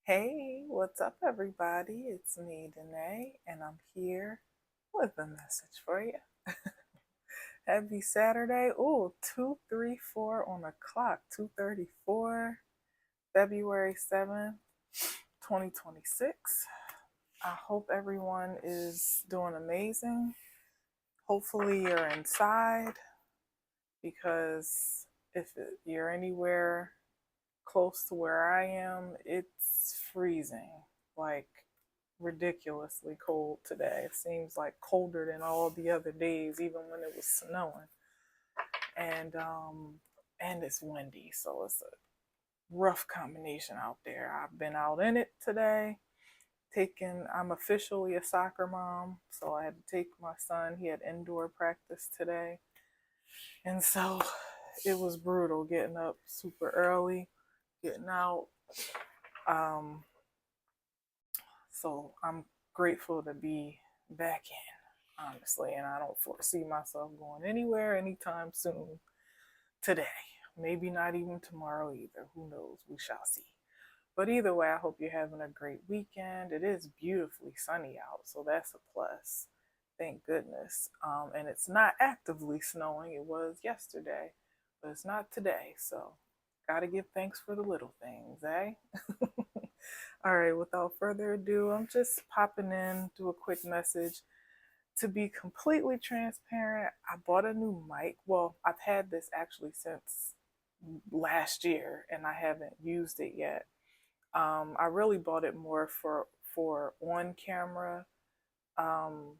Hey, what's up, everybody? It's me, Danae, and I'm here with a message for you. Happy Saturday. Ooh, 2:34 on the clock, 2:34, February 7th, 2026. I hope everyone is doing amazing. Hopefully, you're inside because if you're anywhere close to where I am, it's freezing. Like, ridiculously cold today. It seems like colder than all the other days, even when it was snowing. And it's windy, so it's a rough combination out there. I've been out in it today. I'm officially a soccer mom, so I had to take my son. He had indoor practice today. And so it was brutal getting up super early, getting out. Um, so I'm grateful to be back in, honestly, and I don't foresee myself going anywhere anytime soon today. Maybe not even tomorrow either. Who knows? We shall see. But either way, I hope you're having a great weekend. It is beautifully sunny out, so that's a plus. Thank goodness. And it's not actively snowing. It was yesterday, but it's not today. So, gotta give thanks for the little things, eh? All right, without further ado, I'm just popping in, do a quick message. To be completely transparent, I bought a new mic. Well, I've had this actually since last year and I haven't used it yet. I really bought it more for on camera um,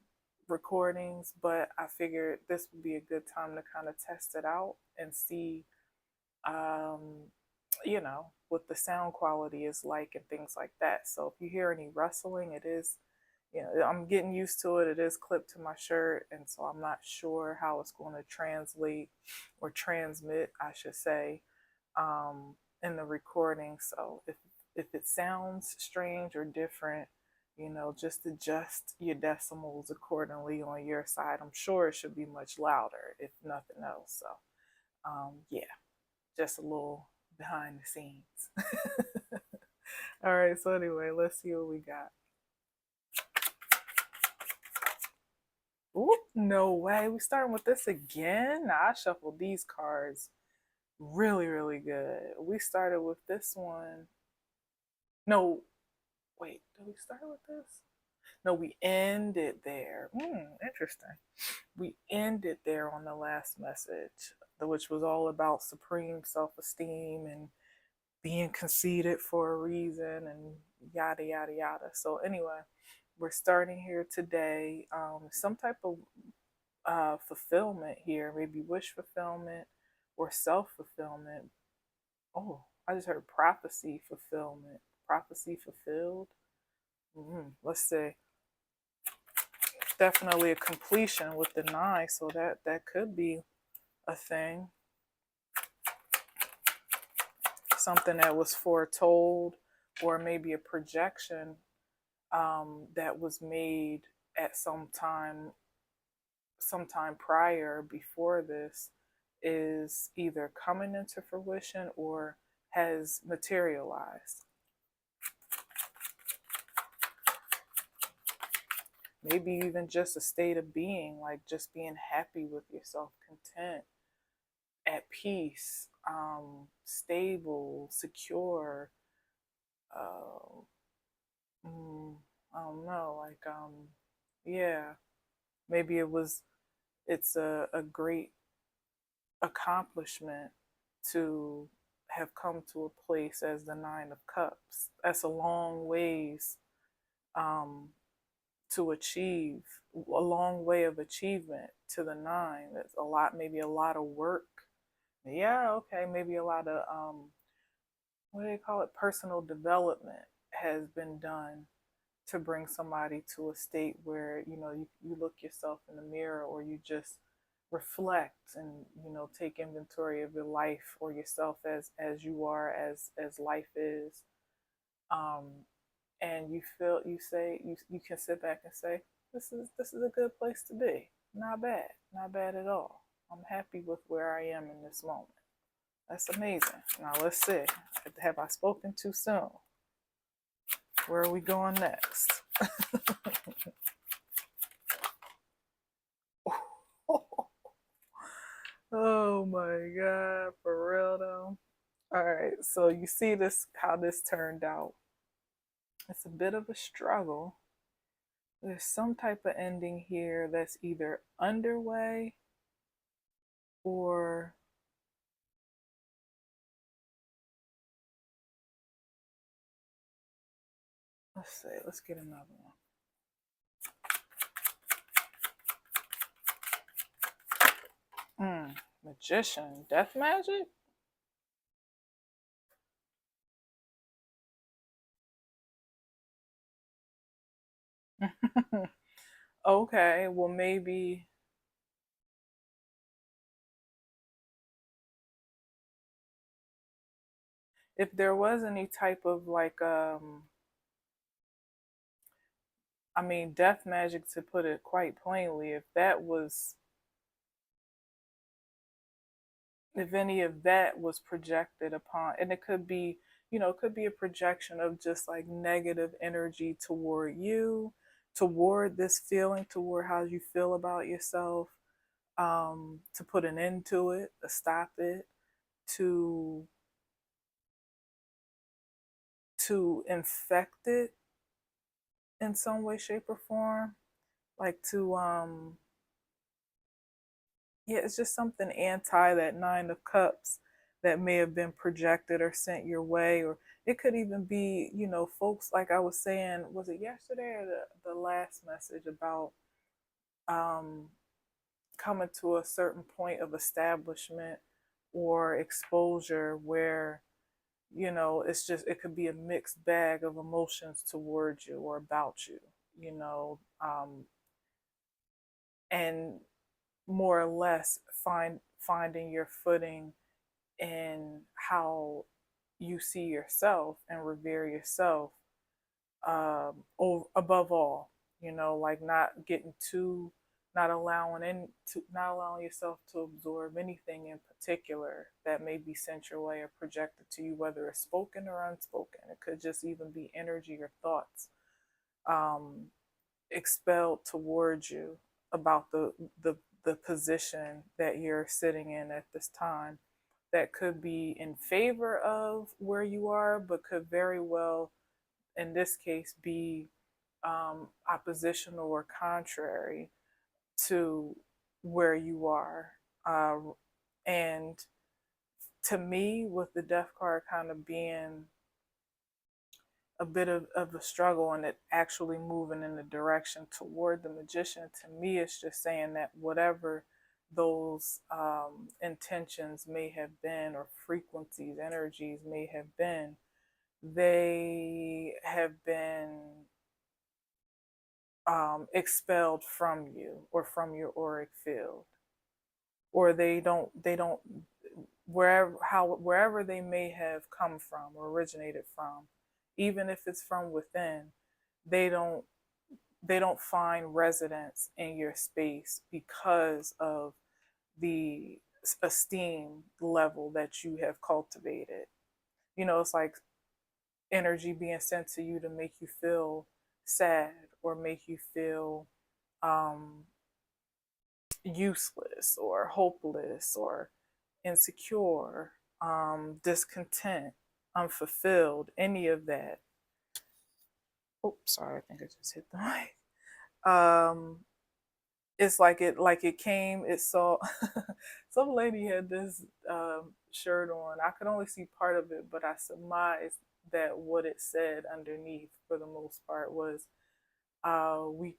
recordings, but I figured this would be a good time to kind of test it out and see um, what the sound quality is like and things like that. So if you hear any rustling, it is, I'm getting used to it. It is clipped to my shirt, and so I'm not sure how it's going to translate or transmit, I should say, in the recording. So if it sounds strange or different, just adjust your decimals accordingly on your side. I'm sure it should be much louder, if nothing else. So, yeah, just a little behind the scenes. All right, so anyway, let's see what we got. Ooh, no way. We starting with this again? Nah, I shuffled these cards really, really good. We started with this one. No, wait, did we start with this? No, we ended there. Interesting. We ended there on the last message, which was all about supreme self esteem and being conceited for a reason and yada yada yada. So anyway, we're starting here today. Some type of fulfillment here, maybe wish fulfillment or self fulfillment. Oh, I just heard prophecy fulfillment, prophecy fulfilled. Let's see. Definitely a completion with the nine, so that could be a thing. Something that was foretold, or maybe a projection that was made at sometime prior before this is either coming into fruition or has materialized. Maybe even just a state of being, like just being happy with yourself, content, at peace, stable, secure. Uh, I don't know, like yeah, maybe it's a great accomplishment to have come to a place as the Nine of Cups. That's a long ways um, to achieve, a long way of achievement to the nine. That's a lot, maybe a lot of work. Yeah, okay, maybe a lot of, what do they call it? Personal development has been done to bring somebody to a state where, you look yourself in the mirror, or you just reflect and take inventory of your life or yourself as you are, as life is, um and you can sit back and say, this is a good place to be. Not bad at all. I'm happy with where I am in this moment. That's amazing. Now let's see, have I spoken too soon? Where are we going next? Oh my God, for real though. All right, so you see this, how this turned out. It's a bit of a struggle. There's some type of ending here that's either underway or, let's see, let's get another one. Magician, death magic? Okay, well, maybe if there was any type of like, I mean, death magic, to put it quite plainly, if that was, if any of that was projected upon, and it could be, it could be a projection of just like negative energy toward you, toward this feeling, toward how you feel about yourself, to put an end to it, to stop it, to infect it in some way, shape, or form, like to yeah, it's just something anti that Nine of Cups that may have been projected or sent your way. Or it could even be, folks, like I was saying, was it yesterday or the last message about um, coming to a certain point of establishment or exposure where, it's just, it could be a mixed bag of emotions towards you or about you, you know, and more or less finding your footing in how you see yourself and revere yourself, above all, like not getting too, not allowing yourself to absorb anything in particular that may be sent your way or projected to you, whether it's spoken or unspoken. It could just even be energy or thoughts, um, expelled towards you about the position that you're sitting in at this time, that could be in favor of where you are, but could very well, in this case, be oppositional or contrary to where you are. And to me, with the death card kind of being a bit of a struggle and it actually moving in the direction toward the magician, to me, it's just saying that whatever those intentions may have been, or frequencies, energies may have been, they have been expelled from you or from your auric field, or they don't, wherever they may have come from or originated from, even if it's from within, they don't they don't find residence in your space because of the esteem level that you have cultivated. It's like energy being sent to you to make you feel sad or make you feel um, useless or hopeless or insecure, discontent, unfulfilled, any of that. Oh, sorry, I think I just hit the mic. It's like it came, it saw. Some lady had this shirt on. I could only see part of it, but I surmised that what it said underneath, for the most part, was we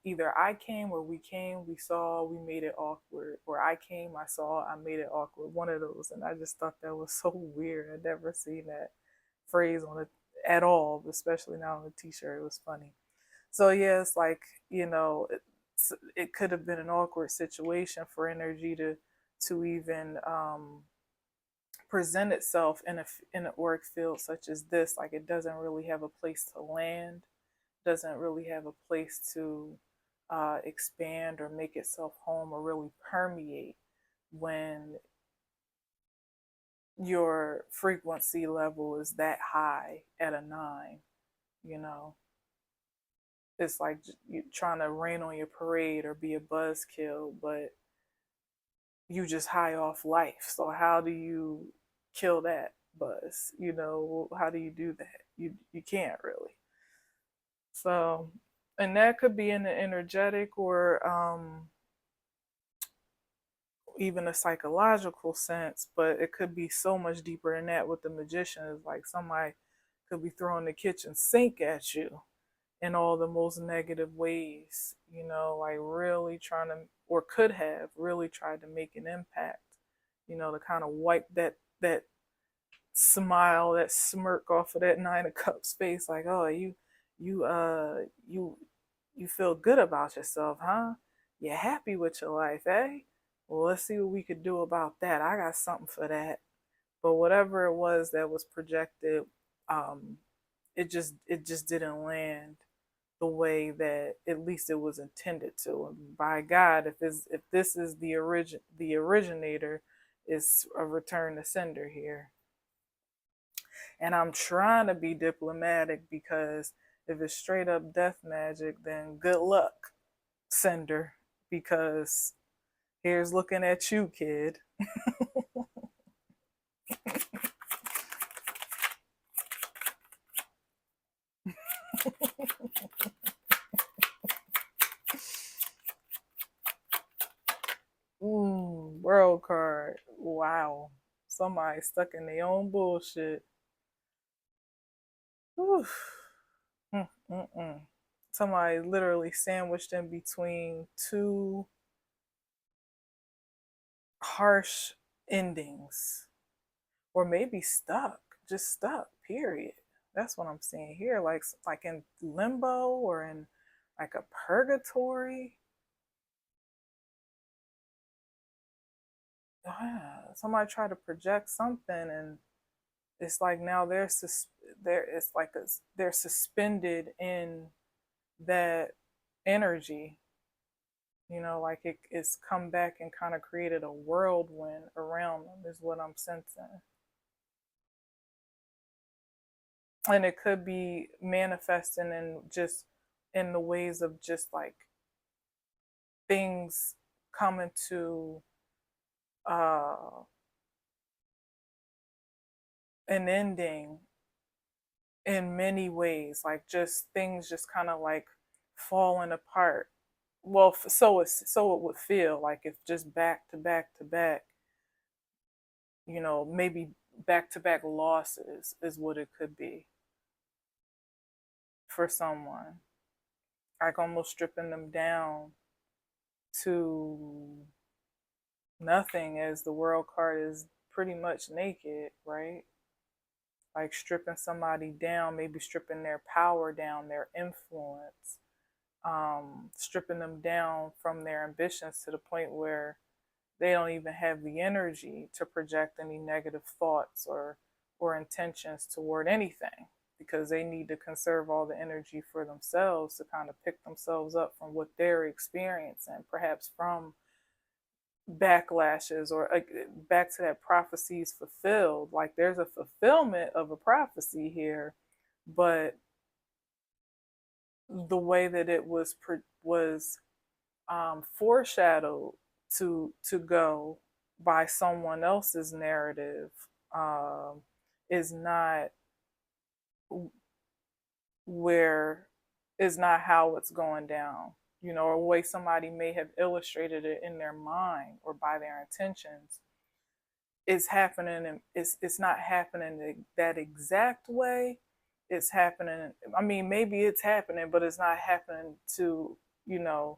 either I came or we came, we saw, we made it awkward, or I came, I saw, I made it awkward. One of those. And I just thought that was so weird. I'd never seen that phrase on it at all, especially now on a t-shirt. It was funny. So yeah, it's like, it could have been an awkward situation for energy to even present itself in an auric field such as this. Like, it doesn't really have a place to land, doesn't really have a place to expand or make itself home or really permeate when your frequency level is that high at a 9. you know. It's like you trying to rain on your parade or be a buzzkill, but you just high off life. So how do you kill that buzz? You know, how do you do that? You can't really. So, and that could be in the energetic or even a psychological sense, but it could be so much deeper than that with the magician. Is like somebody could be throwing the kitchen sink at you in all the most negative ways, you know, like really trying to, or could have really tried to make an impact, you know, to kind of wipe that smile, that smirk off of that nine of cups face, like, oh, you you you feel good about yourself, huh? You're happy with your life, eh? Well, let's see what we could do about that. I got something for that. But whatever it was that was projected, um, it just didn't land the way that at least it was intended to. And by God, if this is the originator, is a return to sender here. And I'm trying to be diplomatic because if it's straight up death magic, then good luck, sender, because here's looking at you, kid. World card. Wow. Somebody stuck in their own bullshit. Whew. Mm-mm-mm. Somebody literally sandwiched in between two harsh endings, or maybe stuck, just stuck. Period. That's what I'm seeing here. Like in limbo or in like a purgatory. Somebody tried to project something, and it's like now it's like they're suspended in that energy. You know, like it's come back and kind of created a whirlwind around them, is what I'm sensing. And it could be manifesting in just in the ways of just like things coming to uh an ending in many ways, like just things just kind of like falling apart. Well, so it would feel like if just back to back to back, you know, maybe back to back losses is what it could be for someone, like almost stripping them down to nothing, as the world card is pretty much naked, right? Like stripping somebody down, maybe stripping their power down, their influence, stripping them down from their ambitions to the point where they don't even have the energy to project any negative thoughts or intentions toward anything, because they need to conserve all the energy for themselves to kind of pick themselves up from what they're experiencing, perhaps from backlashes or back to that prophecies fulfilled. Like there's a fulfillment of a prophecy here, but the way that it was foreshadowed to go by someone else's narrative, um, is not where is not how it's going down, you know, or the way somebody may have illustrated it in their mind or by their intentions is happening, and it's not happening that exact way. It's happening, I mean, maybe it's happening, but it's not happening to, you know,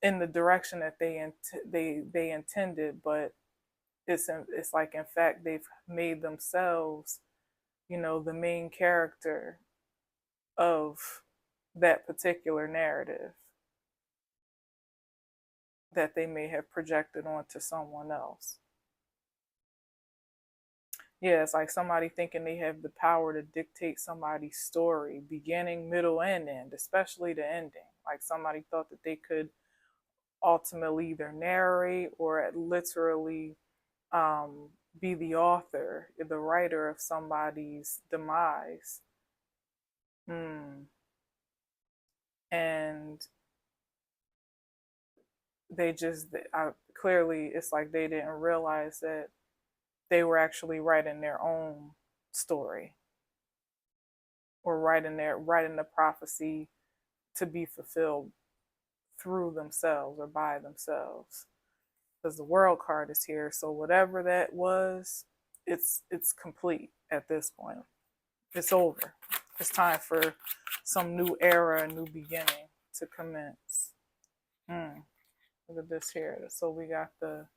in the direction that they intended. But it's like in fact they've made themselves, you know, the main character of that particular narrative that they may have projected onto someone else. Yeah, it's like somebody thinking they have the power to dictate somebody's story, beginning, middle, and end, especially the ending. Like somebody thought that they could ultimately either narrate or literally um, be the author, the writer of somebody's demise. Mm. And they just, clearly, it's like they didn't realize that they were actually writing their own story, or writing the prophecy to be fulfilled through themselves or by themselves. Because the world card is here, so whatever that was, it's complete at this point. It's over. It's time for some new era, a new beginning to commence. Mm. Look at this here. So we got the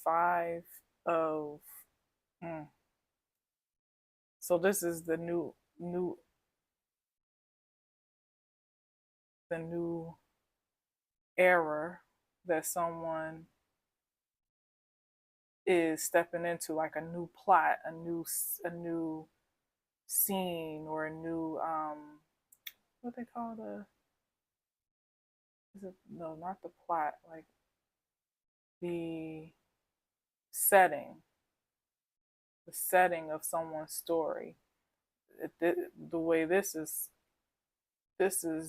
five of. Mm. So this is new, the new era that someone is stepping into, like a new plot, a new scene, or a new what they call the, is it, no, not the plot, like the setting, the setting of someone's story. The way this is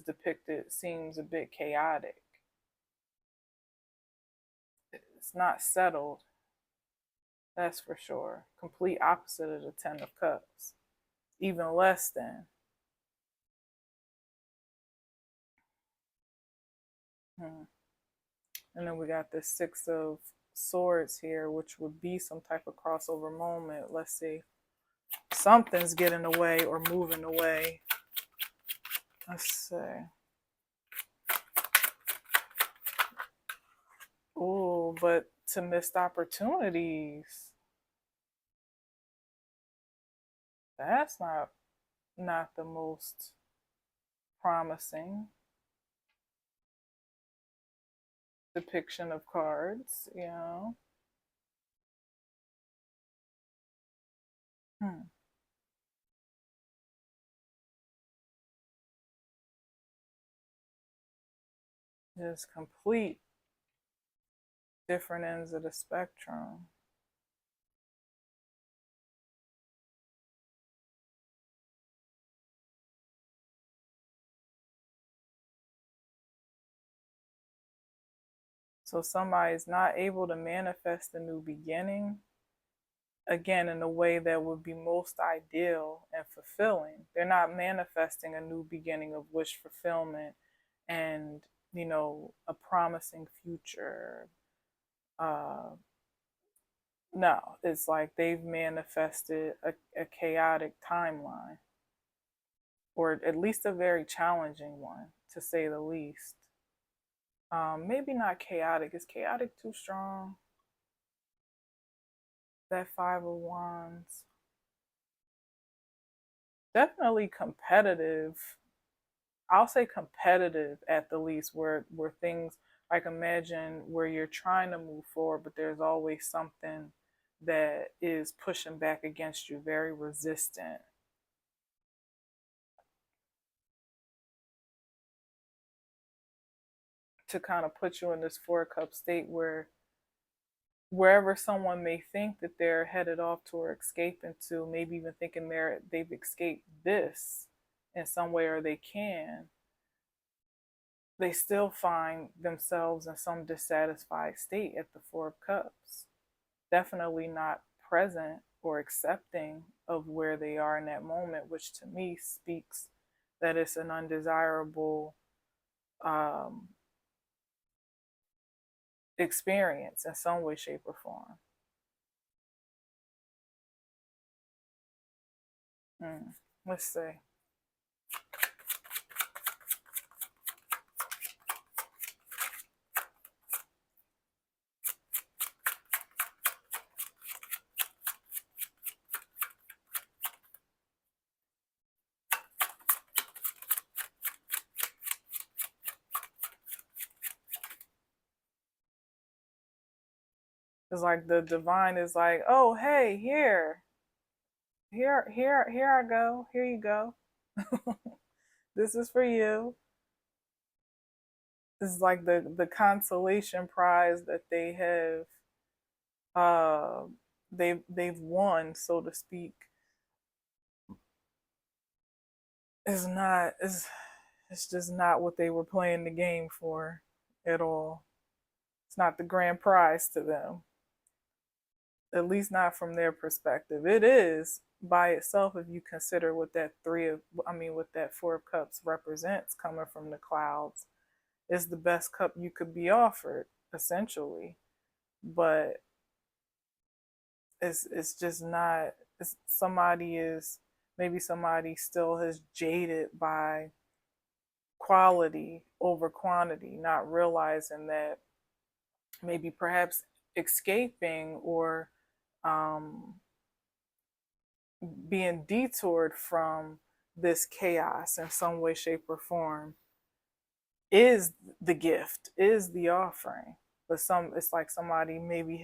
depicted seems a bit chaotic. It's not settled, that's for sure. Complete opposite of the Ten of Cups, even less than. Hmm. And then we got the Six of Swords here, which would be some type of crossover moment. Let's see. Something's getting away or moving away. Let's see. Oh, but to missed opportunities. That's not the most promising depiction of cards, you know. Hmm. Just complete different ends of the spectrum. So somebody's not able to manifest a new beginning, again, in a way that would be most ideal and fulfilling. They're not manifesting a new beginning of wish fulfillment and, a promising future. No, it's like they've manifested a chaotic timeline, or at least a very challenging one, to say the least. Maybe not chaotic. Is chaotic too strong? That Five of Wands. Definitely competitive. I'll say competitive at the least, where things, like, imagine where you're trying to move forward, but there's always something that is pushing back against you, very resistant. To kind of put you in this Four-Cup state where wherever someone may think that they're headed off to or escaping to, maybe even thinking they've escaped this in some way, or they still find themselves in some dissatisfied state at the Four of Cups. Definitely not present or accepting of where they are in that moment, which to me speaks that it's an undesirable um, experience in some way, shape, or form. Mm. Let's see. It's like the divine is like, oh, hey, here I go. Here you go. This is for you. This is like the consolation prize that uh they've won, so to speak. is not is it's just not what they were playing the game for at all. It's not the grand prize to them, at least not from their perspective. It is by itself if you consider what that what that Four of Cups represents coming from the clouds. Is the best cup you could be offered, essentially. But it's just not. It's, somebody is maybe somebody still has jaded by quality over quantity, not realizing that maybe perhaps escaping or um, being detoured from this chaos in some way, shape, or form is the gift, is the offering. But it's like somebody maybe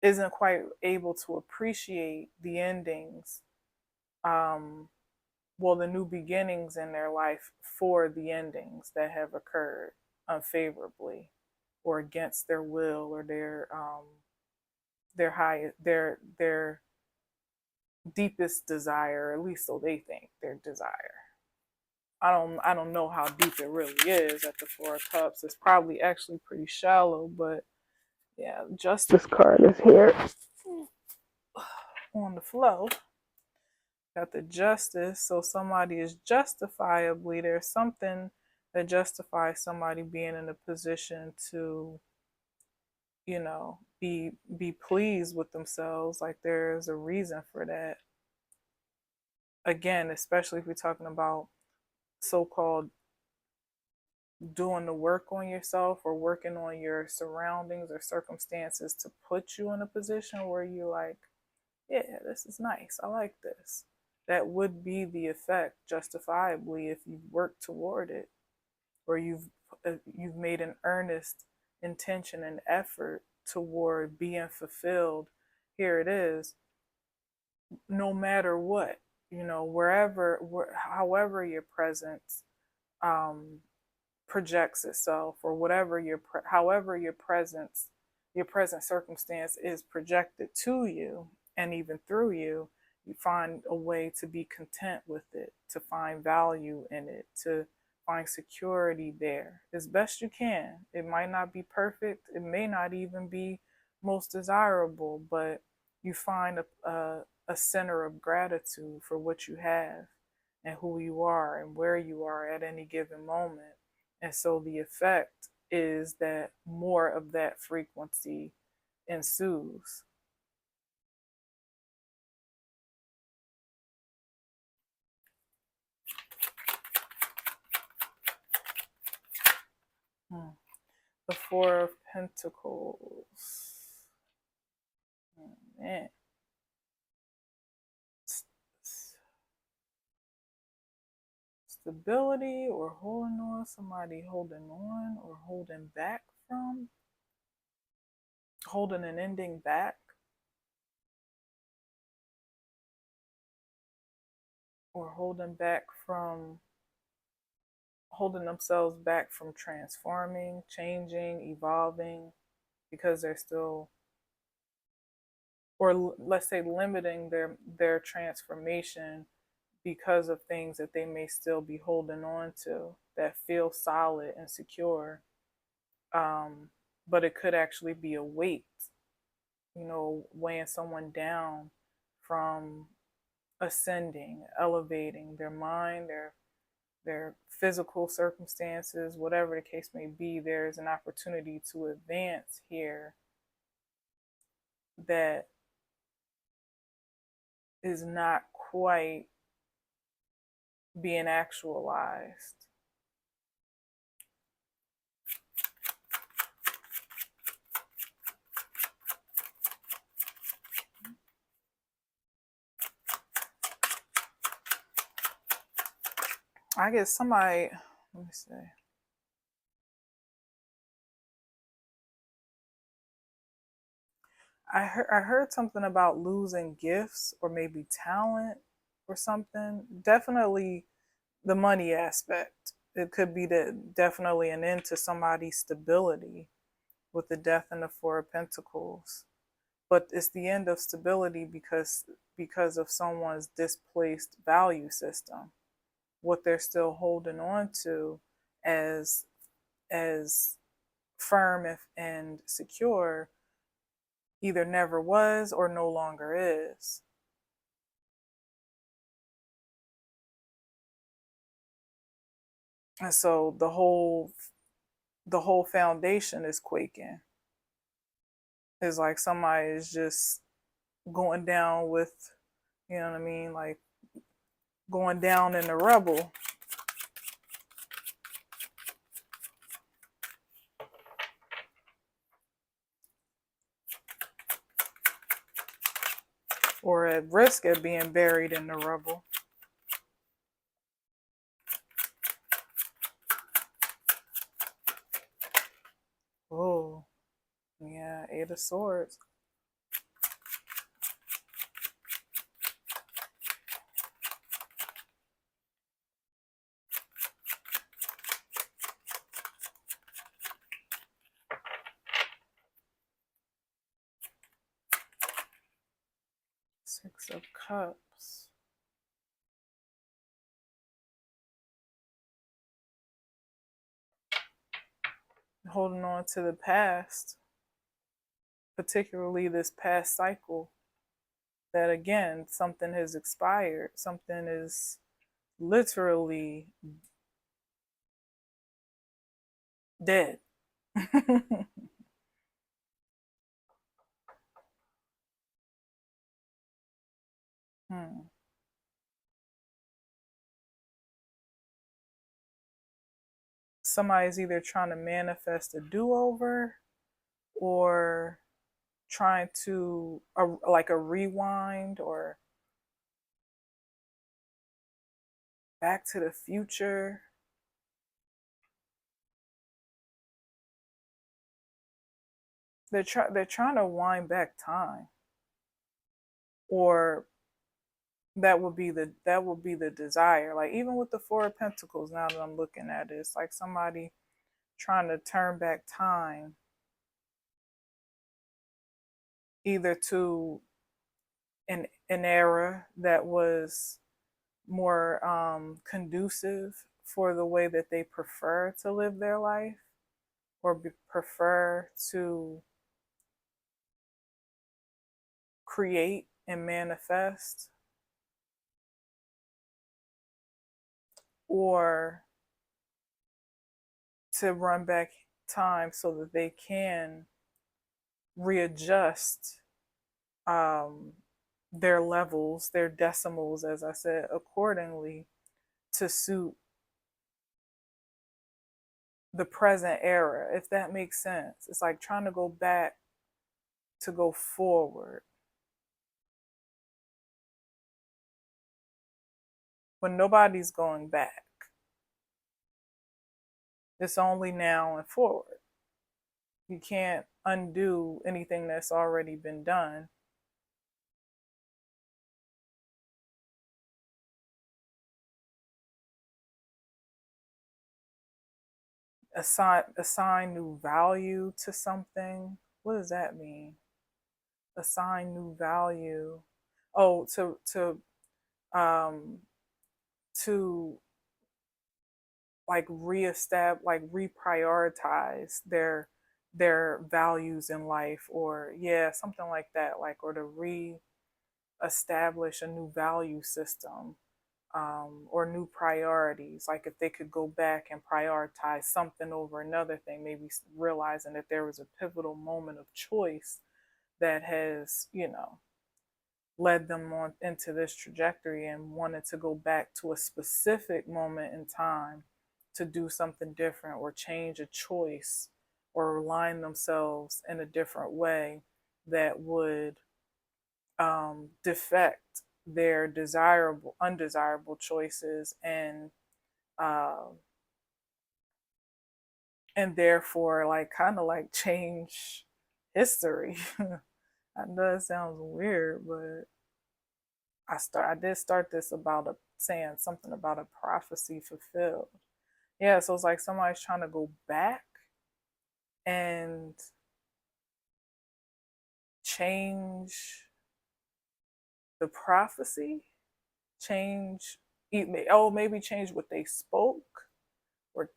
isn't quite able to appreciate the endings, um, the new beginnings in their life for the endings that have occurred unfavorably or against their will or their deepest desire, at least so they think, their desire. I don't know how deep it really is at the Four of Cups. It's probably actually pretty shallow, but yeah, Justice card is here on the flow. Got the Justice, so somebody is justifiably, there's something that justifies somebody being in a position to, be pleased with themselves. Like there's a reason for that. Again, especially if we're talking about so-called doing the work on yourself or working on your surroundings or circumstances to put you in a position where you're like, yeah, this is nice, I like this. That would be the effect, justifiably, if you work toward it, or you've made an earnest intention and effort toward being fulfilled. Here it is, no matter what, however your presence um, projects itself, or however your present circumstance is projected to you, and even through you, you find a way to be content with it, to find value in it, to find security there as best you can. It might not be perfect, it may not even be most desirable, but you find a center of gratitude for what you have and who you are and where you are at any given moment. And so the effect is that more of that frequency ensues. The Four of Pentacles. Man. Stability or holding on, somebody holding on or holding back from, holding an ending back, or holding themselves back from transforming, changing, evolving, because they're still, or let's say limiting their transformation because of things that they may still be holding on to that feel solid and secure. But it could actually be a weight, weighing someone down from ascending, elevating their mind, their physical circumstances, whatever the case may be. There's an opportunity to advance here that is not quite being actualized. I guess somebody, let me see. I heard something about losing gifts or maybe talent or something. Definitely the money aspect. It could be definitely an end to somebody's stability with the Death and the Four of Pentacles. but it's the end of stability because of someone's displaced value system. What they're still holding on to as firm and secure either never was or no longer is. And so the whole foundation is quaking. It's like somebody is just going down with, you know what I mean, like going down in the rubble. Or at risk of being buried in the rubble. Oh, yeah, Eight of Swords. Six of Cups. Holding on to the past, particularly this past cycle, that again, something has expired. Something is literally dead. Somebody's either trying to manifest a do-over or trying to like a rewind or back to the future. They're trying to wind back time, or that would be the desire. Like even with the Four of Pentacles, now that I'm looking at it, it's like somebody trying to turn back time either to an era that was more conducive for the way that they prefer to live their life, or prefer to create and manifest, or to run back time so that they can readjust their levels, their decimals, as I said, accordingly to suit the present era, if that makes sense. It's like trying to go back to go forward. But nobody's going back. It's only now and forward. You can't undo anything that's already been done. Assign new value to something. What does that mean? Assign new value. Oh, um to like reestablish, like reprioritize their values in life, or yeah, something like that, like, or to reestablish a new value system, or new priorities. Like if they could go back and prioritize something over another thing, maybe realizing that there was a pivotal moment of choice that has, led them on into this trajectory, and wanted to go back to a specific moment in time to do something different, or change a choice, or align themselves in a different way that would defect their undesirable choices, uh, and therefore, like, kind of like change history. I know it sounds weird, but I did start this about saying something about a prophecy fulfilled. Yeah, so it's like somebody's trying to go back and change the prophecy, change, maybe change what they spoke, or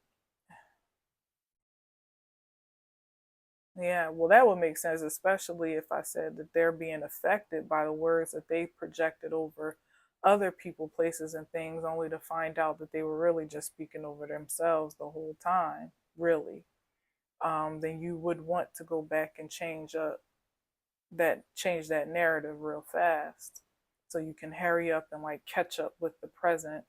yeah, well, that would make sense, especially if I said that they're being affected by the words that they projected over other people, places, and things, only to find out that they were really just speaking over themselves the whole time, really. Then you would want to go back and change that narrative real fast, so you can hurry up and like catch up with the present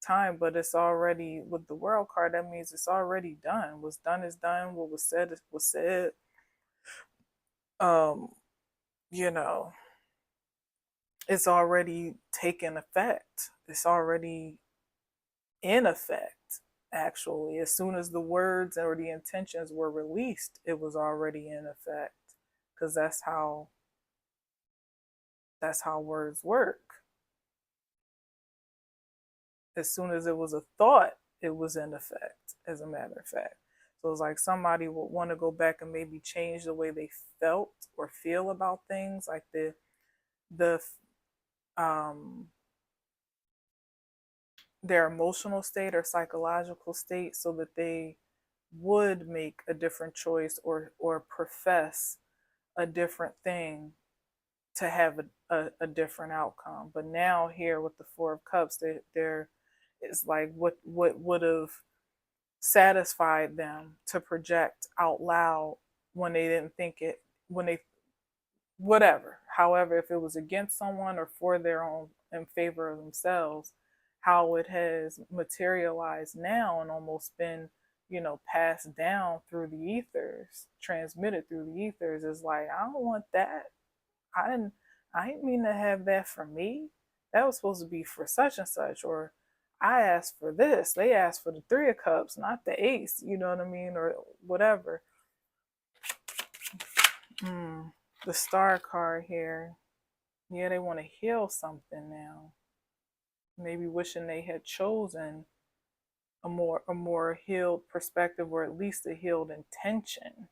time. But it's already, with the world card, that means it's already done. What's done is done. What was said was said. um you know, it's already taken effect. It's already in effect. Actually, as soon as the words or the intentions were released, it was already in effect, because that's how words work. As soon as it was a thought, it was in effect, as a matter of fact. So it's like somebody would want to go back and maybe change the way they felt or feel about things, like the um their emotional state or psychological state, so that they would make a different choice, or profess a different thing to have a different outcome. But now here with the Four of Cups, there is like what would have satisfied them to project out loud when they didn't think it, when they, whatever, however, if it was against someone or for their own, in favor of themselves, how it has materialized now and almost been, passed down through the ethers, transmitted through the ethers, is like, I don't want that. I didn't mean to have that for me. That was supposed to be for such and such. Or I asked for this, they asked for the Three of Cups, not the Ace, you know what I mean, or whatever. The Star card here. Yeah, they want to heal something now. Maybe wishing they had chosen a more healed perspective, or at least a healed intention.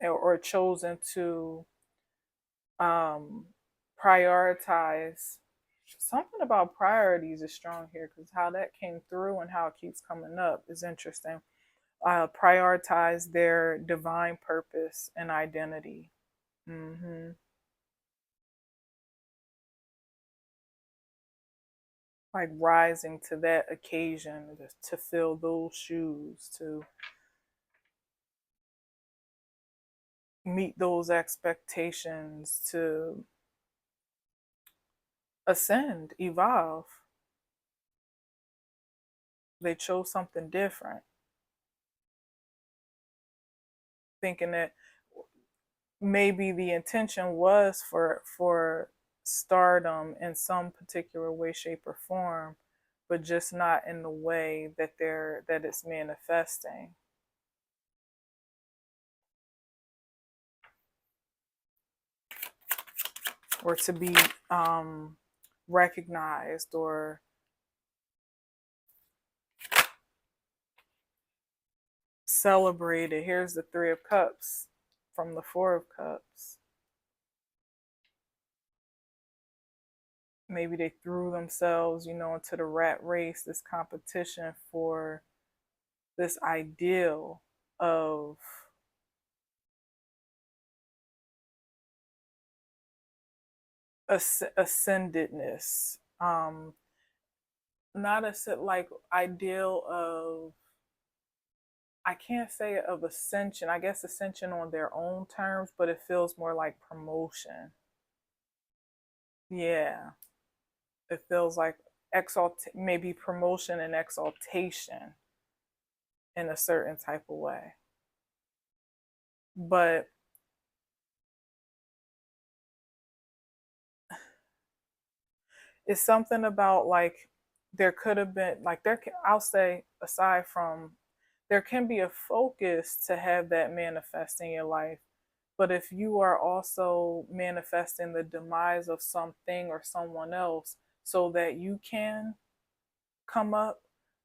Or chosen to um prioritize. Something about priorities is strong here, because how that came through and how it keeps coming up is interesting. Prioritize their divine purpose and identity. hmm Like rising to that occasion, to fill those shoes, to meet those expectations, to ascend, evolve. They chose something different, thinking that maybe the intention was for stardom in some particular way, shape, or form, but just not in the way that it's manifesting. Or to be recognized or celebrated. Here's the Three of Cups from the Four of Cups. Maybe they threw themselves, into the rat race, this competition for this ideal of ascendedness. Not a like ideal of, I can't say of ascension. I guess ascension on their own terms, but it feels more like promotion. Yeah, it feels like maybe promotion and exaltation in a certain type of way. But it's something about like, there could have been like, I'll say, aside from, there can be a focus to have that manifest in your life. But if you are also manifesting the demise of something or someone else so that you can come up,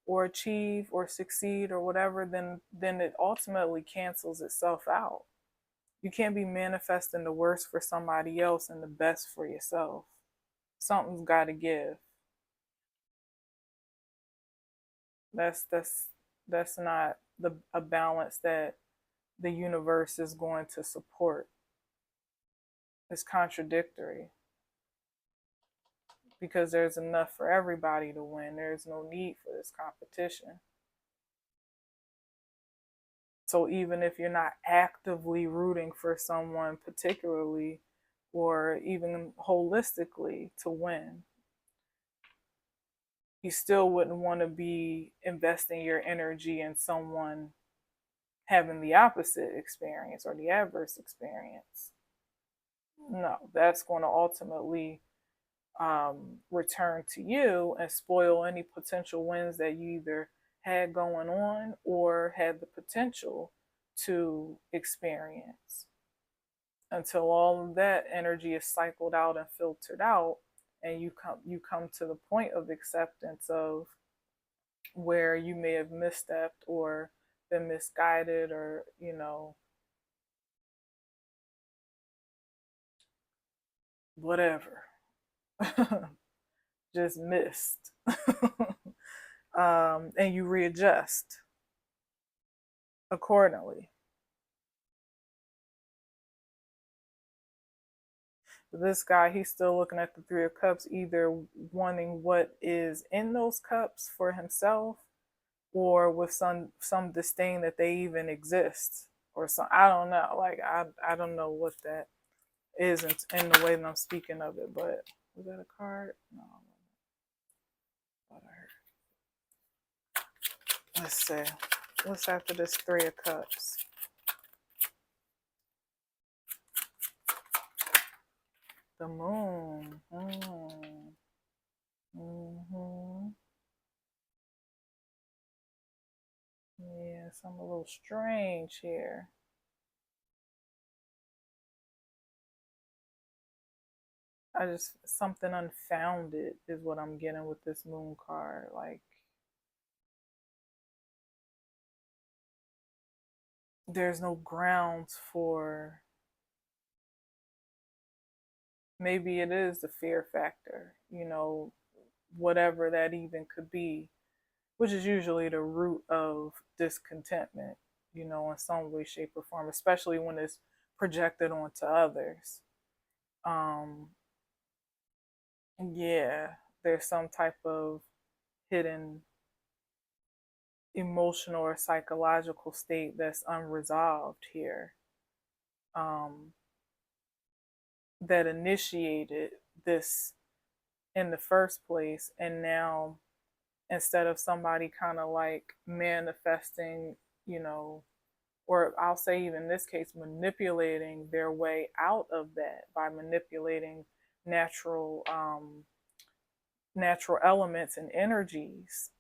or achieve or succeed or whatever, then it ultimately cancels itself out. You can't be manifesting the worst for somebody else and the best for yourself. Something's got to give. That's not a balance that the universe is going to support. It's contradictory because there's enough for everybody to win. There's no need for this competition. So even if you're not actively rooting for someone particularly or even holistically to win, you still wouldn't want to be investing your energy in someone having the opposite experience or the adverse experience. No, that's going to ultimately return to you and spoil any potential wins that you either had going on or had the potential to experience, until all of that energy is cycled out and filtered out, and you come to the point of acceptance of where you may have misstepped or been misguided, or whatever. Just missed. And you readjust accordingly. This guy, he's still looking at the Three of Cups, either wanting what is in those cups for himself, or with some disdain that they even exist, or some, I don't know. Like I don't know what that is in the way that I'm speaking of it. But was that a card? No. Let's see. What's after this Three of Cups? The Moon. Mm-hmm. Yeah, something a little strange here. Something unfounded is what I'm getting with this Moon card. Like, there's no grounds for, maybe it is the fear factor, whatever that even could be, which is usually the root of discontentment, in some way, shape, or form, especially when it's projected onto others. Yeah, there's some type of hidden emotional or psychological state that's unresolved here, that initiated this in the first place. And now, instead of somebody kind of like manifesting, or I'll say even in this case, manipulating their way out of that by manipulating natural natural elements and energies,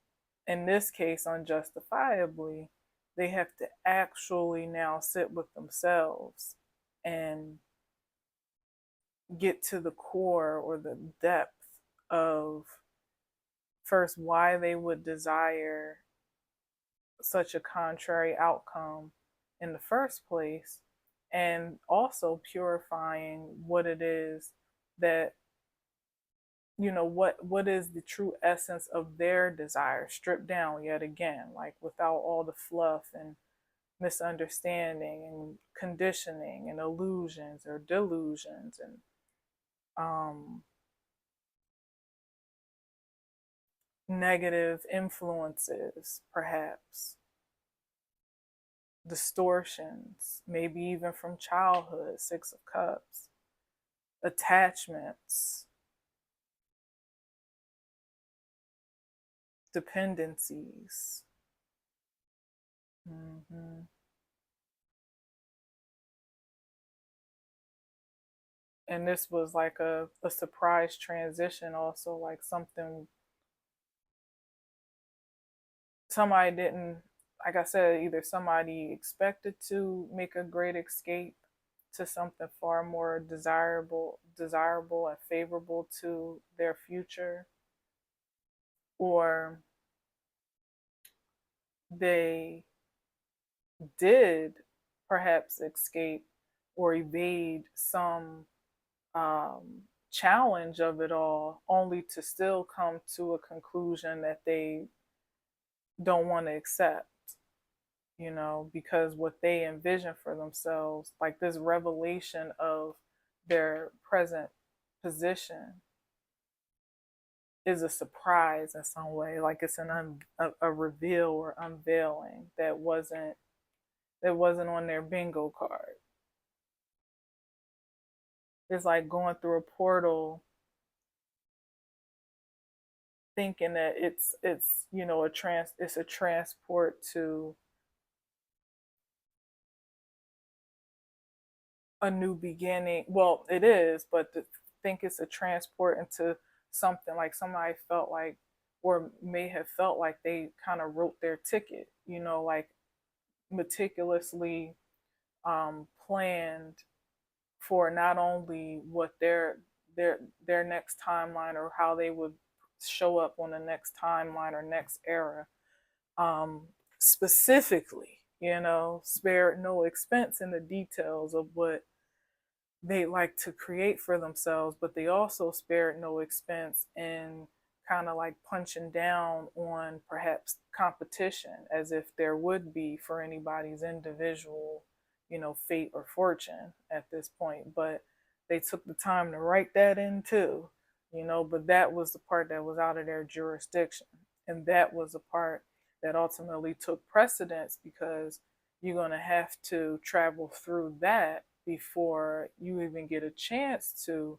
in this case unjustifiably, they have to actually now sit with themselves and get to the core or the depth of, first, why they would desire such a contrary outcome in the first place, and also purifying what it is that, what is the true essence of their desire, stripped down yet again, like without all the fluff and misunderstanding and conditioning and illusions or delusions and negative influences, perhaps distortions, maybe even from childhood. Six of Cups, attachments, dependencies. Mm-hmm. And this was like a surprise transition, also, like somebody didn't, like I said, either somebody expected to make a great escape to something far more desirable and favorable to their future, or they did perhaps escape or evade some um, challenge of it all, only to still come to a conclusion that they don't want to accept, because what they envision for themselves, like this revelation of their present position, is a surprise in some way. Like it's a reveal or unveiling that wasn't on their bingo card. It's like going through a portal thinking that it's it's a transport to a new beginning. Well, it is, but to think it's a transport into something, like somebody felt like, or may have felt like they kind of wrote their ticket, like meticulously planned for not only what their next timeline, or how they would show up on the next timeline or next era, um, specifically, spared no expense in the details of what they like to create for themselves, but they also spared no expense in kind of like punching down on perhaps competition, as if there would be for anybody's individual, fate or fortune at this point. But they took the time to write that in too, but that was the part that was out of their jurisdiction. And that was the part that ultimately took precedence, because you're going to have to travel through that before you even get a chance to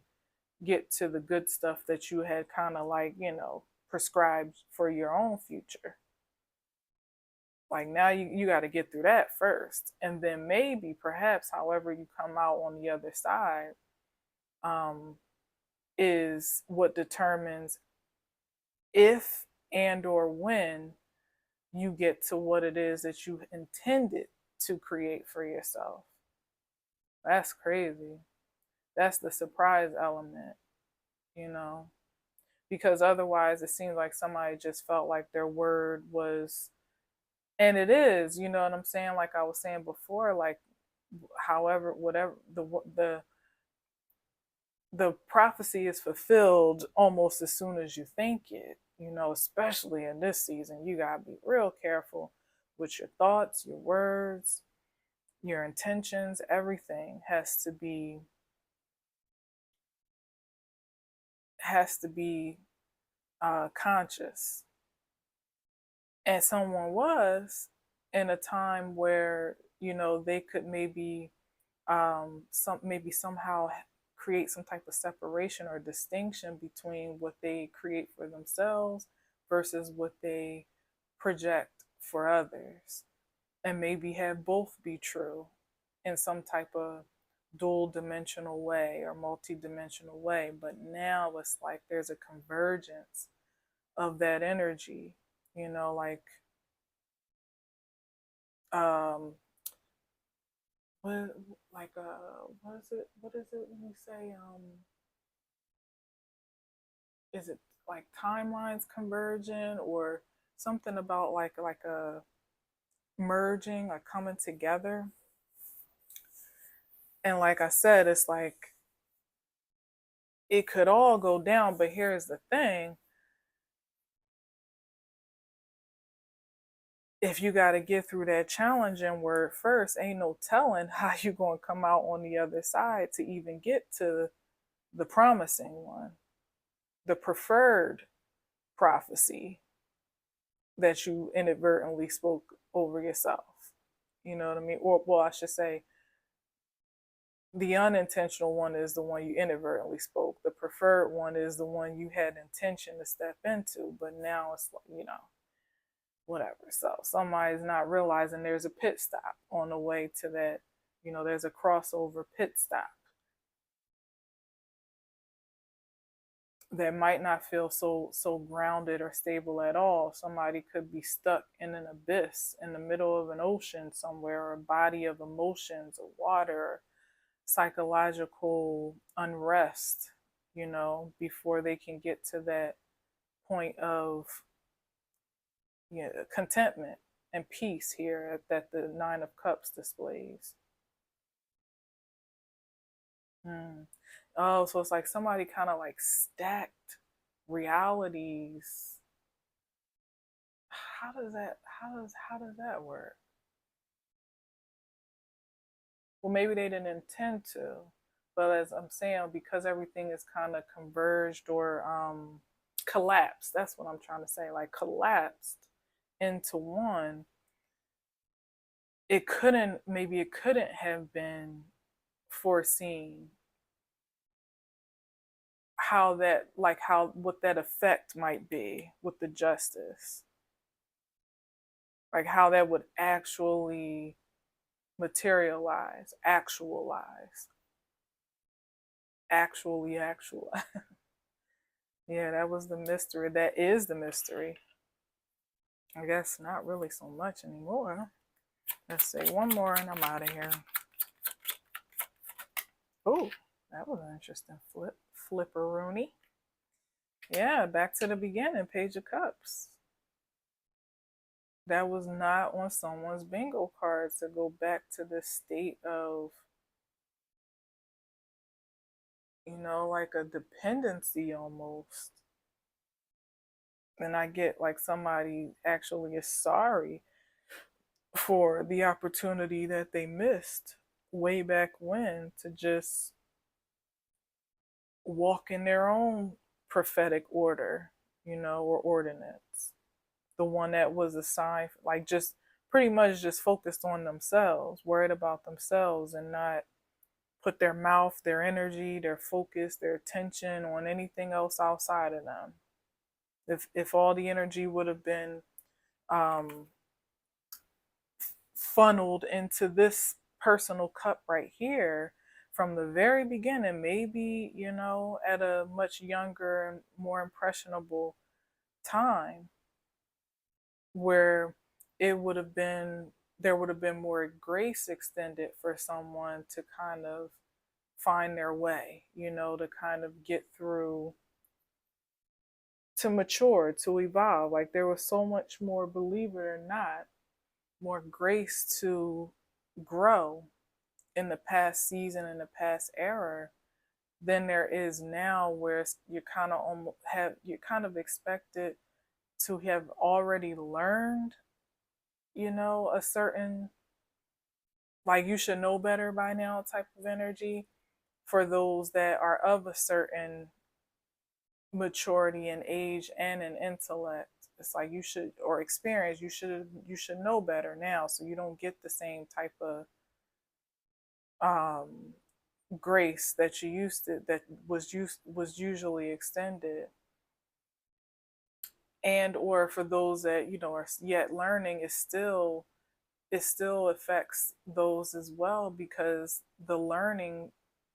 get to the good stuff that you had kind of like, prescribed for your own future. Like now you got to get through that first. And then maybe, perhaps, however you come out on the other side, um, is what determines if and or when you get to what it is that you intended to create for yourself. That's crazy. That's the surprise element, you know, because otherwise it seems like somebody just felt like their word was, and it is, you know what I'm saying? Like I was saying before, like, however, whatever the prophecy is fulfilled almost as soon as you think it, especially in this season. You got to be real careful with your thoughts, your words, your intentions. Everything has to be conscious. And someone was in a time where, they could maybe somehow create some type of separation or distinction between what they create for themselves versus what they project for others, and maybe have both be true in some type of dual dimensional way or multi-dimensional way. But now it's like there's a convergence of that energy, like um what like what is it when you say is it like timelines converging, or something about like a merging or coming together? And like I said, it's like it could all go down, but here's the thing: if you got to get through that challenging word first, ain't no telling how you going to come out on the other side to even get to the promising one, the preferred prophecy that you inadvertently spoke over yourself. You know what I mean? Or, well, I should say, the unintentional one is the one you inadvertently spoke. The preferred one is the one you had intention to step into, but now it's like, whatever. So somebody's not realizing there's a pit stop on the way to that. There's a crossover pit stop that might not feel so grounded or stable at all. Somebody could be stuck in an abyss in the middle of an ocean somewhere, or a body of emotions or water, psychological unrest, before they can get to that point of contentment. and peace here that the Nine of Cups displays. Oh, so it's like somebody kind of like stacked realities. How does that work? Well, maybe they didn't intend to, but as I'm saying, because everything is kind of converged or collapsed. That's what I'm trying to say. Like collapsed into one. Maybe it couldn't have been foreseen what that effect might be with the justice, like how that would actually materialize, actualize. Yeah, that was the mystery. That is the mystery. I guess not really so much anymore. Let's say one more and I'm out of here. Oh, that was an interesting flipperoonie. Yeah, back to the beginning, Page of Cups. That was not on someone's bingo card to go back to the state of, like a dependency almost. And I get like somebody actually is sorry for the opportunity that they missed way back when to just walk in their own prophetic order, or ordinance. The one that was assigned, like just pretty much just focused on themselves, worried about themselves, and not put their mouth, their energy, their focus, their attention on anything else outside of them. If all the energy would have been funneled into this personal cup right here from the very beginning, maybe, at a much younger and more impressionable time, where there would have been more grace extended for someone to kind of find their way, to kind of get through, to mature, to evolve. Like there was so much more, believe it or not, more grace to grow in the past season, in the past era, than there is now, where you're kind of expected to have already learned, a certain, like you should know better by now type of energy, for those that are of a certain maturity and age and an intellect. It's like you should, or experience, you should know better now, so you don't get the same type of grace that was usually extended. And or for those that are yet learning, it still affects those as well, because the learning,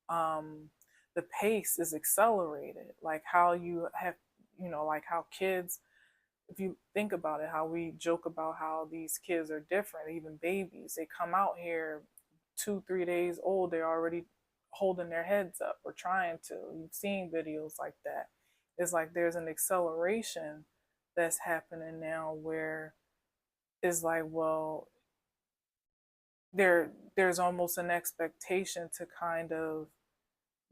the pace is accelerated. Like how you have, like how kids, if you think about it, how we joke about how these kids are different, even babies, they come out here 2-3 days old, they're already holding their heads up or trying to. You've seen videos like that. It's like there's an acceleration that's happening now, where it's like, well, there's almost an expectation to kind of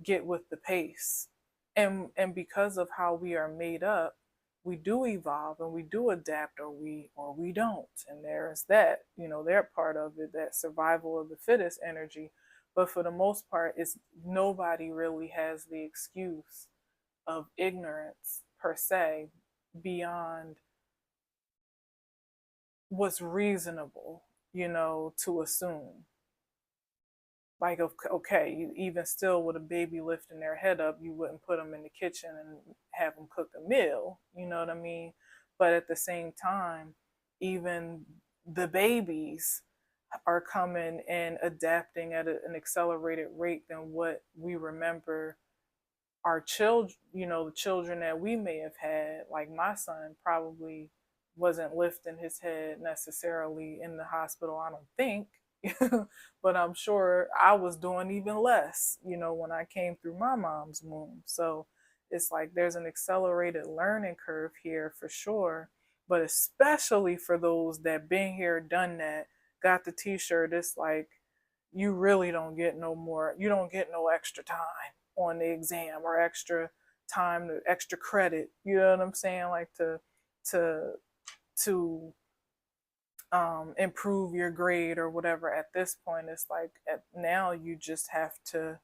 get with the pace. And because of how we are made up, we do evolve and we do adapt, or we don't. And there's that, their part of it, that survival of the fittest energy. But for the most part, it's nobody really has the excuse of ignorance per se, beyond what's reasonable, to assume. Like, okay, you, even still with a baby lifting their head up, you wouldn't put them in the kitchen and have them cook a meal, you know what I mean? But at the same time, even the babies are coming and adapting at an accelerated rate than what we remember our children, the children that we may have had. Like my son probably wasn't lifting his head necessarily in the hospital, I don't think. But I'm sure I was doing even less, when I came through my mom's womb. So it's like there's an accelerated learning curve here for sure. But especially for those that been here, done that, got the t-shirt, it's like you really don't get no more, you don't get no extra time on the exam, or extra time, extra credit, you know what I'm saying, like to to improve your grade or whatever. At this point, it's like now you just have to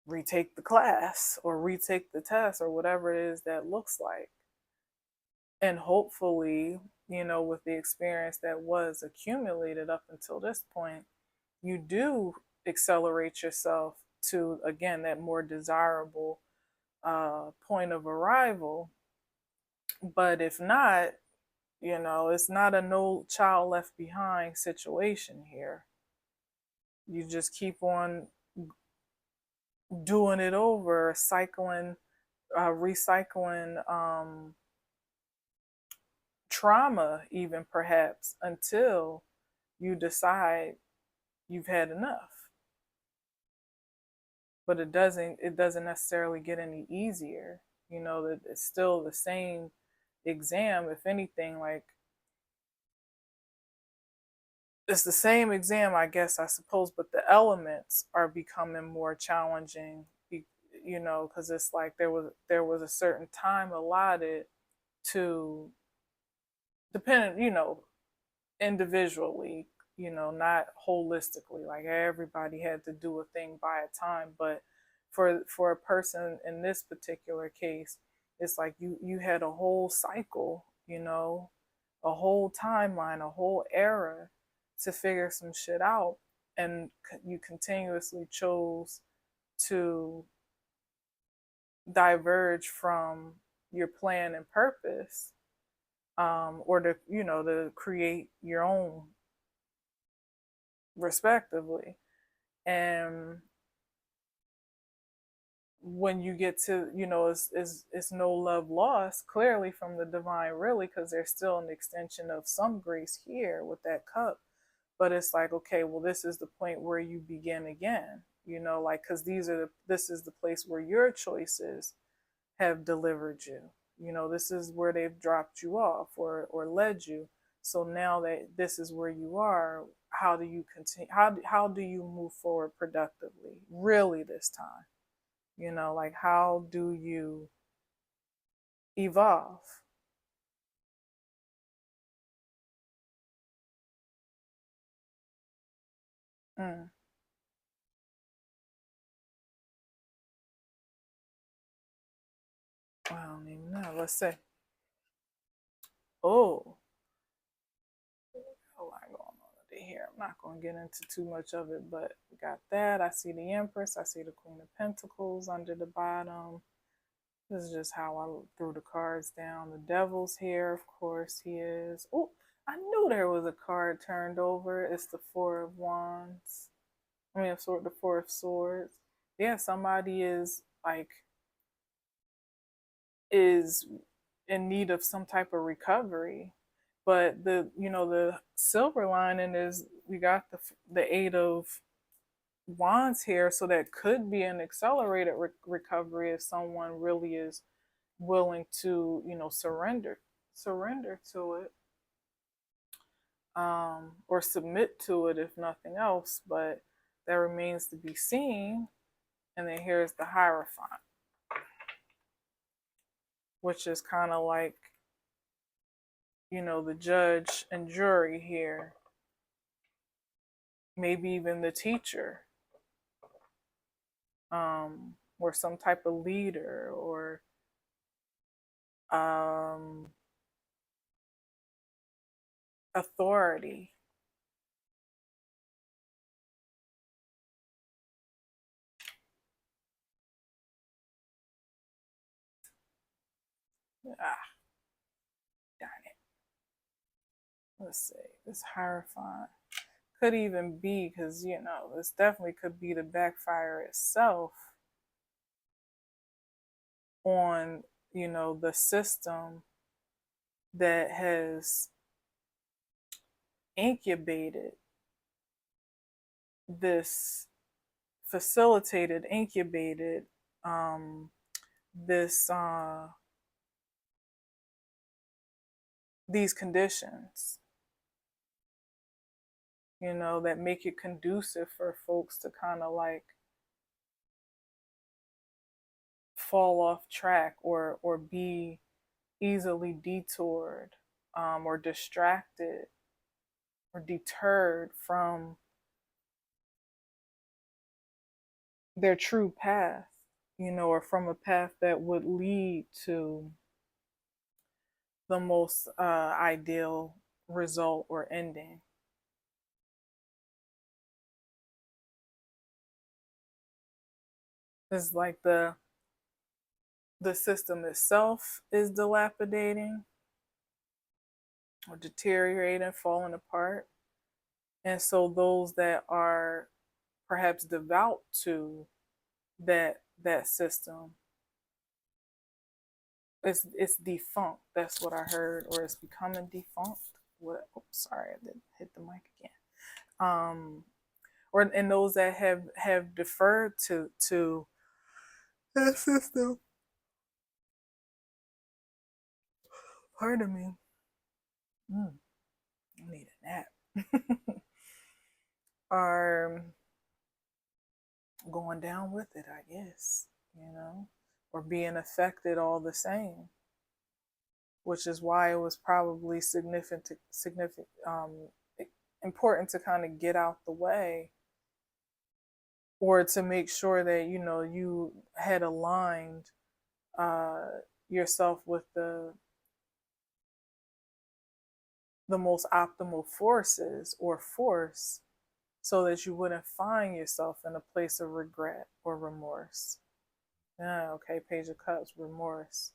retake the class or retake the test or whatever it is that looks like. And hopefully, with the experience that was accumulated up until this point, you do accelerate yourself to, again, that more desirable point of arrival. But if not, it's not a no child left behind situation here. You just keep on doing it over, cycling, recycling trauma, even perhaps, until you decide you've had enough. But it doesn't necessarily get any easier. That it's still the same exam. If anything, like, it's the same exam, I guess, I suppose, but the elements are becoming more challenging, because it's like there was a certain time allotted to, depending, individually, not holistically, like everybody had to do a thing by a time. But for a person in this particular case, it's like you had a whole cycle, a whole timeline, a whole era to figure some shit out, and you continuously chose to diverge from your plan and purpose, or to create your own, respectively. And when you get to, it's no love lost, clearly, from the divine, really, because there's still an extension of some grace here with that cup. But it's like, okay, well, this is the point where you begin again, like, because this is the place where your choices have delivered you. This is where they've dropped you off, or led you. So now that this is where you are, how do you continue? How do you move forward productively, really, this time? Like, how do you evolve? Mm, I don't even know. Let's say, oh, a lot going on over here. I'm not going to get into too much of it, but we got that. I see the Empress. I see the Queen of Pentacles under the bottom. This is just how I threw the cards down. The Devil's here, of course, he is. Oh, I knew there was a card turned over. It's the Four of Wands. I mean, the Four of Swords. Yeah, somebody is in need of some type of recovery. But the silver lining is we got the Eight of Wands here, so that could be an accelerated recovery if someone really is willing to, surrender to it, or submit to it, if nothing else. But that remains to be seen. And then here's the Hierophant, which is kind of like, the judge and jury here, maybe even the teacher, or some type of leader, or authority. Ah, darn it. Let's see. This Hierophant could even be, because, this definitely could be the backfire itself on, the system that has incubated this, incubated this these conditions, that make it conducive for folks to kind of like fall off track or be easily detoured, or distracted or deterred from their true path, or from a path that would lead to the most ideal result or ending. It's like the system itself is dilapidating or deteriorating, falling apart. And so those that are perhaps devout to that system, it's defunct. That's what I heard, or it's becoming defunct. What? Oh, sorry, I didn't hit the mic again. Or and those that have deferred to that system. Pardon me. I need a nap. Are going down with it, I guess, or being affected all the same, which is why it was probably important to kind of get out the way, or to make sure that you had aligned yourself with the most optimal forces or force, so that you wouldn't find yourself in a place of regret or remorse. Yeah, okay, Page of Cups, remorse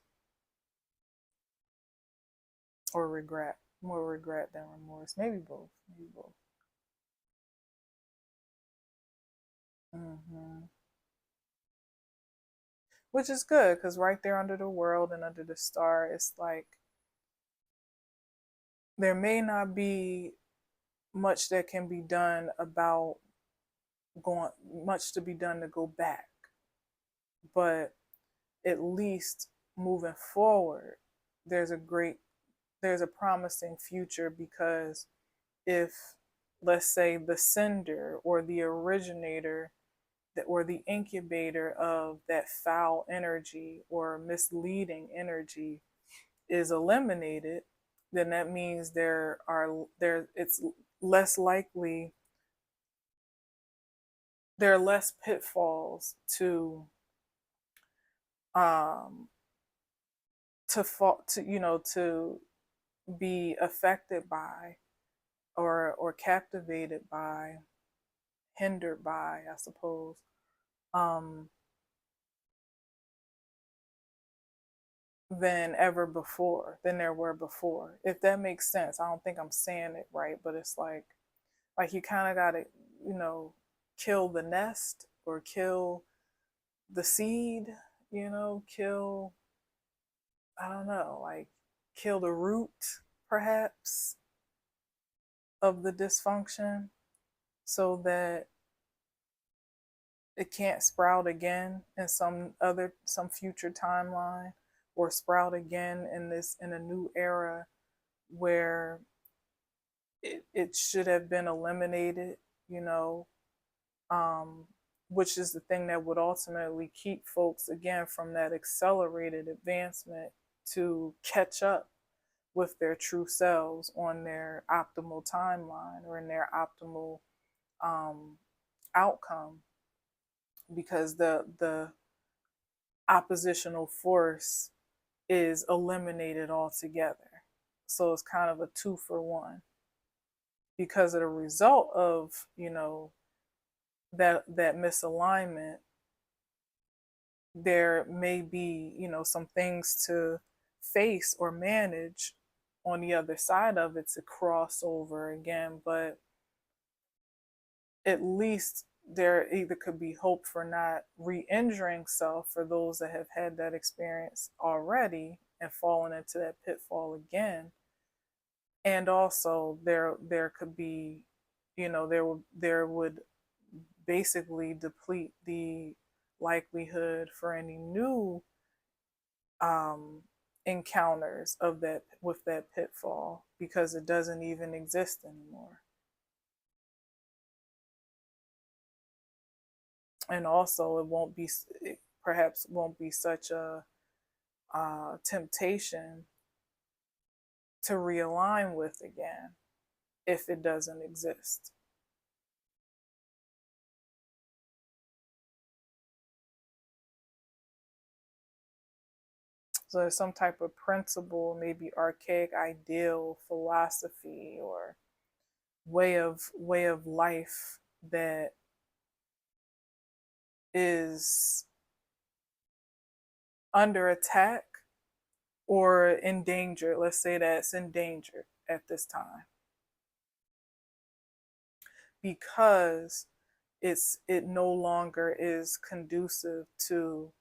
or regret. More regret than remorse. Maybe both. Maybe both. Mm-hmm. Which is good, because right there under the world and under the star, it's like there may not be much that can be done about much to be done to go back, but at least moving forward, there's a promising future, because if, let's say, the sender or the originator or the incubator of that foul energy or misleading energy is eliminated, then that means it's less likely, there are less pitfalls um to fall to be affected by, or captivated by, hindered by, I suppose, um than ever before, than there were before, if that makes sense. I don't think I'm saying it right, but it's like you kind of got to kill the nest, or kill the seed, kill, I don't know, like kill the root, perhaps, of the dysfunction, so that it can't sprout again in some future timeline, or sprout again in a new era where it should have been eliminated, you know, um, which is the thing that would ultimately keep folks again from that accelerated advancement to catch up with their true selves on their optimal timeline, or in their optimal um, outcome, because the oppositional force is eliminated altogether. So it's kind of a 2-for-1, because of the result of that misalignment. There may be some things to face or manage on the other side of it, to cross over again, but at least there either could be hope for not re-injuring self, for those that have had that experience already and fallen into that pitfall again. And also there could be, there would basically deplete the likelihood for any new encounters of that with that pitfall, because it doesn't even exist anymore. And also it perhaps won't be such a temptation to realign with again if it doesn't exist. So there's some type of principle, maybe archaic ideal, philosophy, or way of life that is under attack or in danger. Let's say that it's in danger at this time because it no longer is conducive to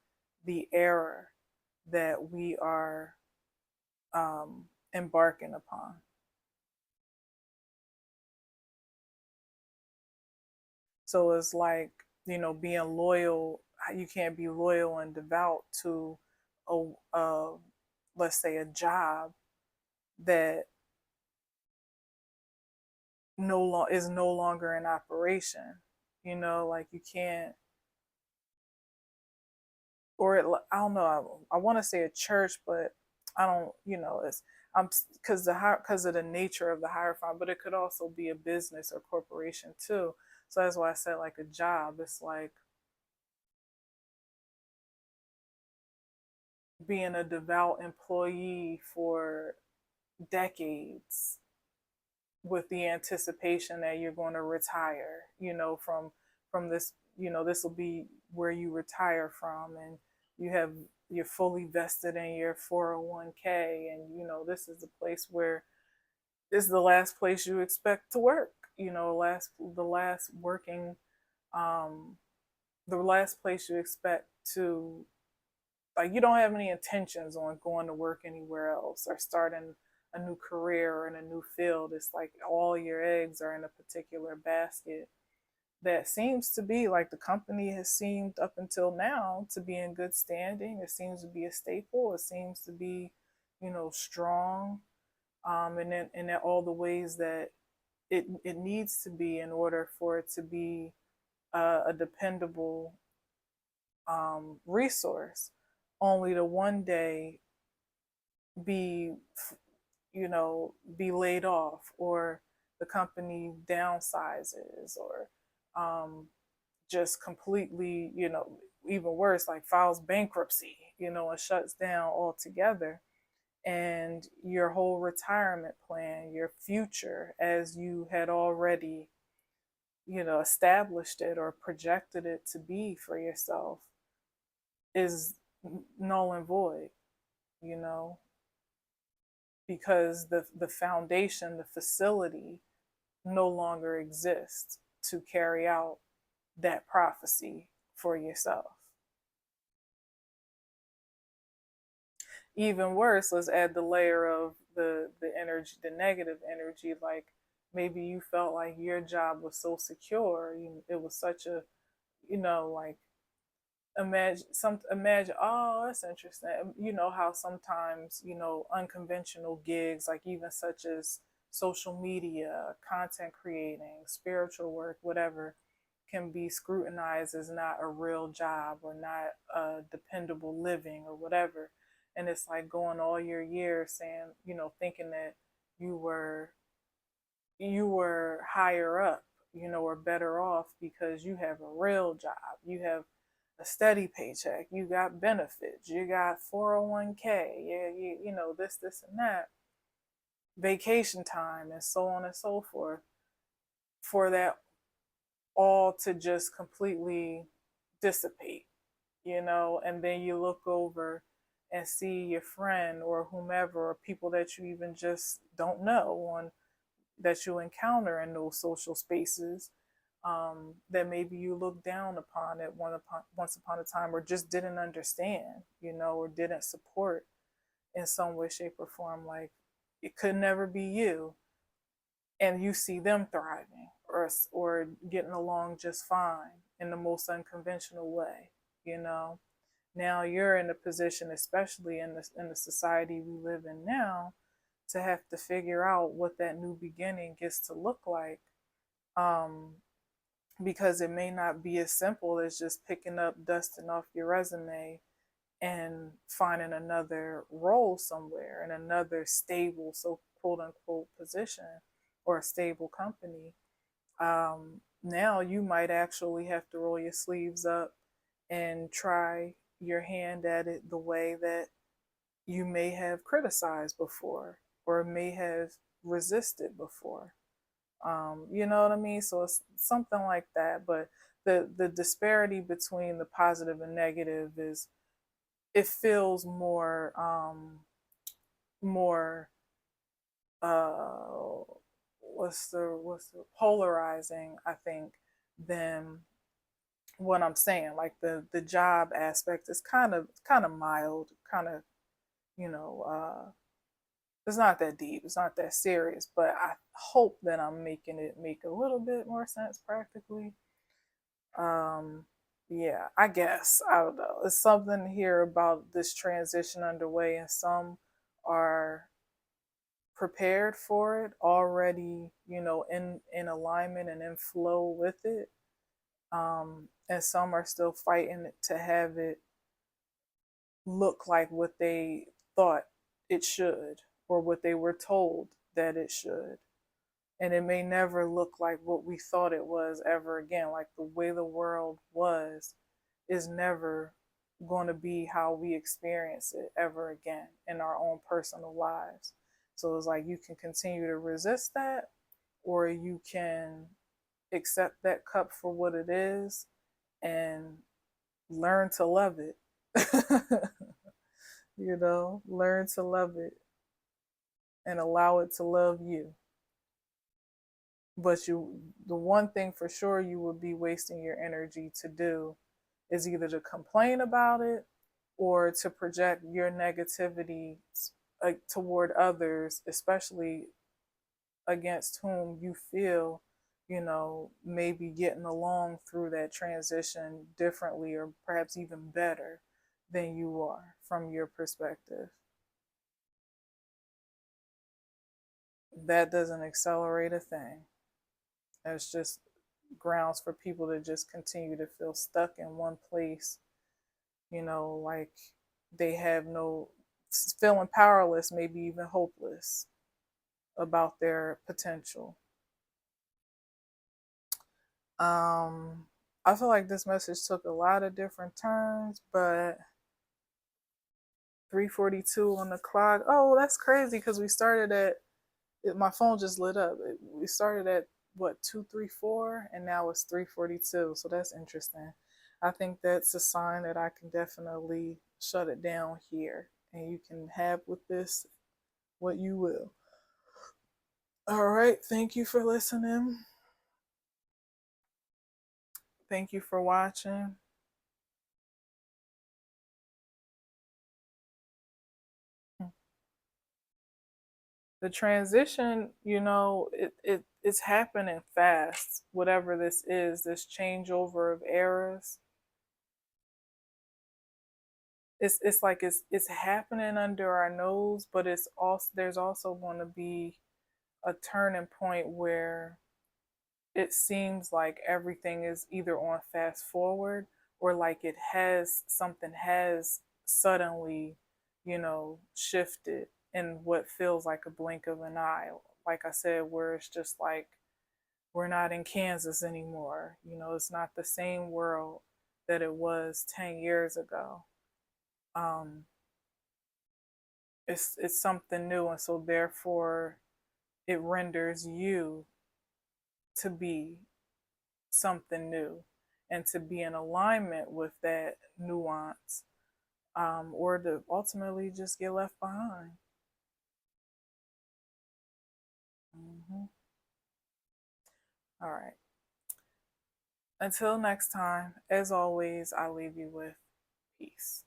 the era that we are embarking upon. So it's like, being loyal. You can't be loyal and devout to a let's say a job that is no longer in operation. Like you can't, I don't know. I want to say a church, but I don't. It's I'm because of the nature of the hierophant, but it could also be a business or corporation too. So that's why I said like a job. It's like being a devout employee for decades with the anticipation that you're going to retire, from this, this will be where you retire from, and you're fully vested in your 401k, and this is the place where this is the last place you expect to work, the last working, um the last place you expect to, like, you don't have any intentions on going to work anywhere else or starting a new career or in a new field. It's like all your eggs are in a particular basket that seems to be like the company has seemed up until now to be in good standing. It seems to be a staple. It seems to be, strong, in all the ways that it needs to be in order for it to be a dependable resource, only to one day be be laid off, or the company downsizes, or just completely, even worse, like files bankruptcy, and shuts down altogether. And your whole retirement plan, your future as you had already, established it or projected it to be for yourself, is null and void, you know, because the foundation, the facility no longer exists to carry out that prophecy for yourself. Even worse, let's add the layer of the energy, the negative energy. Like maybe you felt like your job was so secure, it was such a, like, imagine, oh, that's interesting. How sometimes, unconventional gigs, like even such as social media, content creating, spiritual work, whatever, can be scrutinized as not a real job or not a dependable living or whatever. And it's like going all your years saying, thinking that you were higher up, or better off because you have a real job, you have a steady paycheck, you got benefits, you got 401k, yeah, this and that, vacation time, and so on and so forth, for that all to just completely dissipate, and then you look over and see your friend or whomever, or people that you even just don't know on that you encounter in those social spaces, that maybe you looked down upon at once upon a time, or just didn't understand, or didn't support in some way, shape, or form. Like it could never be you, and you see them thriving or getting along just fine in the most unconventional way, Now you're in a position, especially in the society we live in now, to have to figure out what that new beginning gets to look like. Um, because it may not be as simple as just picking up, dusting off your resume, and finding another role somewhere in another stable, so quote unquote, position or a stable company. Now you might actually have to roll your sleeves up and try your hand at it the way that you may have criticized before or may have resisted before. You know what I mean? So it's something like that. But the disparity between the positive and negative is, it feels more uh what's the polarizing, I think, than what I'm saying. Like the job aspect is kind of mild, kind of, you know, it's not that deep, it's not that serious, but I hope that I'm making it make a little bit more sense practically. Um, yeah, I guess, I don't know. It's something here about this transition underway, and some are prepared for it already, in alignment and in flow with it. And some are still fighting to have it look like what they thought it should, or what they were told that it should. And it may never look like what we thought it was ever again. Like the way the world was is never going to be how we experience it ever again in our own personal lives. So it's like you can continue to resist that, or you can accept that cup for what it is and learn to love it. Learn to love it and allow it to love you. But the one thing for sure you would be wasting your energy to do is either to complain about it or to project your negativity toward others, especially against whom you feel, maybe getting along through that transition differently or perhaps even better than you are from your perspective. That doesn't accelerate a thing. It's just grounds for people to just continue to feel stuck in one place, like they have no, feeling powerless, maybe even hopeless about their potential. I feel like this message took a lot of different turns, but 3:42 on the clock. Oh, that's crazy because we started at, my phone just lit up. We started at what, 2:34, and now it's 3:42. So that's interesting. I think that's a sign that I can definitely shut it down here, and you can have with this what you will. All right. Thank you for listening. Thank you for watching. The transition, it's happening fast. Whatever this is, this changeover of eras, it's like it's happening under our nose, but it's also, there's also going to be a turning point where it seems like everything is either on fast forward, or like something has suddenly, shifted in what feels like a blink of an eye. Like I said, where it's just like we're not in Kansas anymore. It's not the same world that it was 10 years ago. Um, it's something new, and so therefore it renders you to be something new and to be in alignment with that nuance, or to ultimately just get left behind. Mm-hmm. All right. Until next time, as always, I leave you with peace.